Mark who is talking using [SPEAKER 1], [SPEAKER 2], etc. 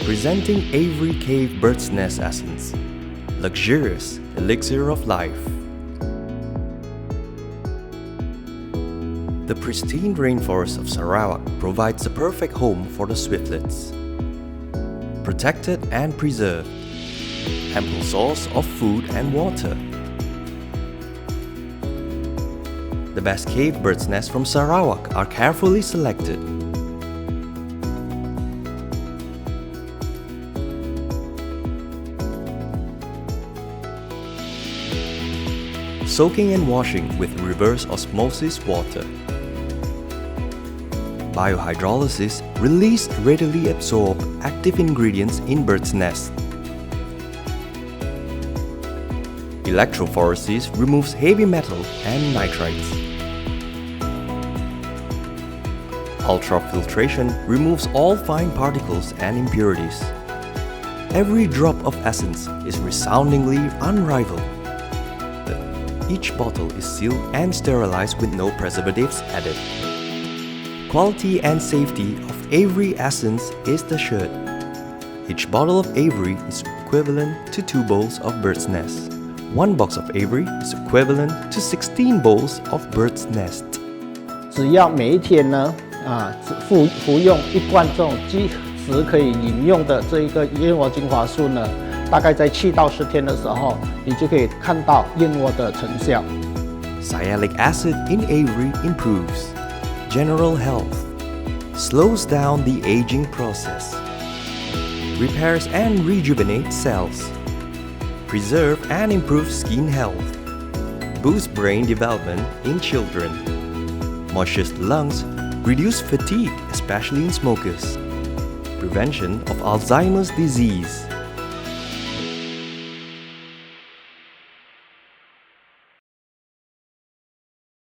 [SPEAKER 1] Presenting Avery Cave Bird's Nest Essence, luxurious elixir of life. The pristine rainforest of Sarawak provides the perfect home for the swiftlets. Protected and preserved, ample source of food and water. The best cave bird's nests from Sarawak are carefully selected. Soaking and washing with reverse osmosis water. Biohydrolysis released readily absorbed active ingredients in bird's nest. Electrophoresis removes heavy metal and nitrites. Ultrafiltration removes all fine particles and impurities. Every drop of essence is resoundingly unrivaled. Each bottle is sealed and sterilized with no preservatives added. Quality and safety of Avery Essence is assured. Each bottle of Avery is equivalent to 2 bowls of bird's nest. 1 box of Avery is equivalent to 16 bowls of bird's nest.
[SPEAKER 2] 只要每一天呢，服用1罐这种即时可以饮用的这一个燕窝精华素呢，大概在7到10天的时候，你就可以看到燕窝的成效。
[SPEAKER 1] Sialic acid in Avery improves general health, slows down the aging process, repairs and rejuvenates cells, preserve and improve skin health, boost brain development in children, moistures lungs, reduce fatigue especially in smokers, prevention of Alzheimer's disease.